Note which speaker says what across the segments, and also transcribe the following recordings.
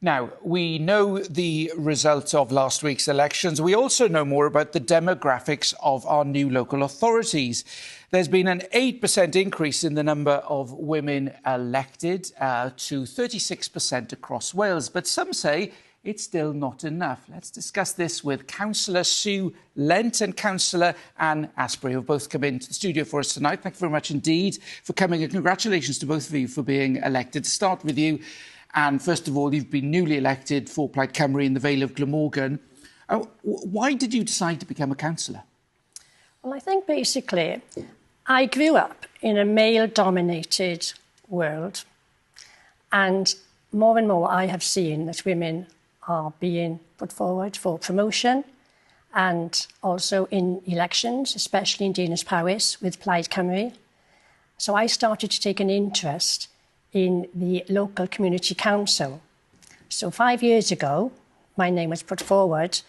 Speaker 1: Now, we know the result of last week's elections. We also know more about the demographics of our new local authorities. There's been an 8% increase in the number of women elected to 36% across Wales. But some say it's still not enough. Let's discuss this with Cllr Sue Lent and Councillor Anne Asprey, who have both come into the studio for us tonight. Thank you very much indeed for coming, and congratulations to both of you for being elected. To start with you, and first of all, you've been newly elected for Plaid Cymru in the Vale of Glamorgan. Why did you decide to become a councillor?
Speaker 2: Well, I think basically I grew up in a male-dominated world, and more I have seen that women are being put forward for promotion and also in elections, especially in Dinas Powys with Plaid Cymru. So I started to take an interest in the local community council. So 5 years ago, my name was put forward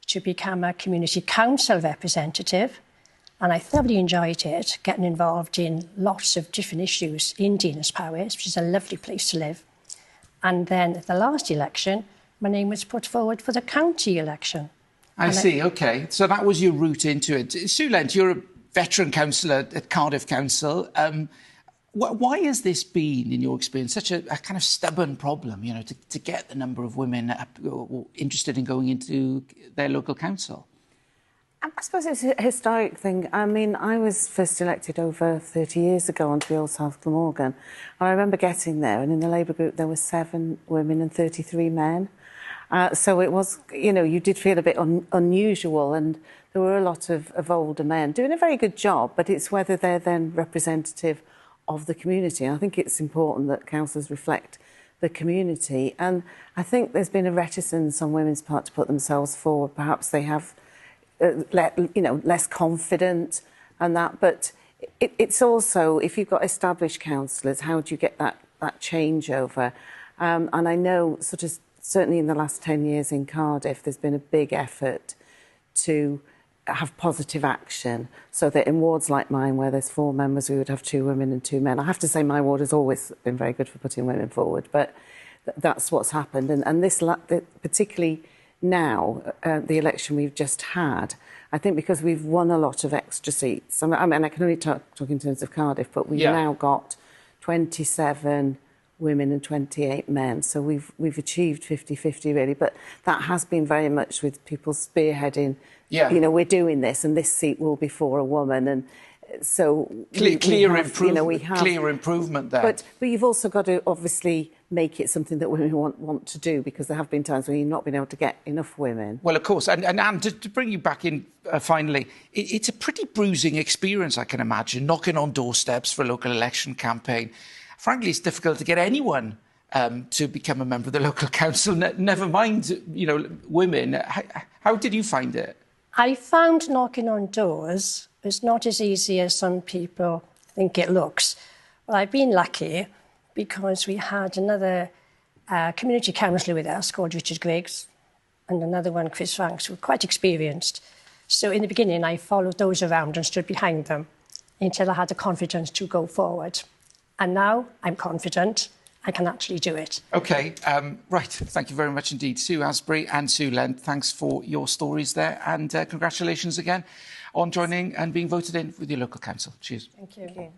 Speaker 2: to become a community council representative, and I thoroughly enjoyed it, getting involved in lots of different issues in Dinas Powys, which is a lovely place to live. And then at the last election, my name was put forward for the county election.
Speaker 1: I see, OK. So that was your route into it. Sue Lent, you're a veteran councillor at Cardiff Council. Why has this been, in your experience, such a kind of stubborn problem, you know, to get the number of women interested in going into their local council?
Speaker 3: I suppose it's a historic thing. I mean, I was first elected over 30 years ago onto the old South Glamorgan. And I remember getting there, and in the Labour group there were 7 women and 33 men. So it was, you know, you did feel a bit unusual, and there were a lot of older men doing a very good job, but it's whether they're then representative of the community. And I think it's important that councillors reflect the community. And I think there's been a reticence on women's part to put themselves forward. Perhaps they have, less confident and that. But it's also, if you've got established councillors, how do you get that changeover? And I know, certainly in the last 10 years in Cardiff, there's been a big effort to have positive action, so that in wards like mine, where there's 4 members, we would have 2 women and 2 men. I have to say my ward has always been very good for putting women forward, but that's what's happened. And this, particularly now, the election we've just had, I think because we've won a lot of extra seats, I mean, I can only talk in terms of Cardiff, but we've now got 27 women and 28 men. So we've achieved 50-50 really, but that has been very much with people spearheading. Yeah. You know, we're doing this, and this seat will be for a woman, and so
Speaker 1: clear improvement there.
Speaker 3: But you've also got to obviously make it something that women want to do, because there have been times when you've not been able to get enough women.
Speaker 1: Well, of course, and Anne, to bring you back in finally, it's a pretty bruising experience, I can imagine, knocking on doorsteps for a local election campaign. Frankly, it's difficult to get anyone to become a member of the local council, never mind, you know, women. How did you find it?
Speaker 2: I found knocking on doors is not as easy as some people think it looks. Well, I've been lucky because we had another community councillor with us called Richard Griggs, and another one, Chris Franks, who were quite experienced. So in the beginning, I followed those around and stood behind them until I had the confidence to go forward. And now I'm confident I can actually do it. OK, right. Thank you very much indeed. Sue Asprey and Sue Lent, thanks for your stories there. And congratulations again on joining and being voted in with your local council. Cheers. Thank you. Thank you.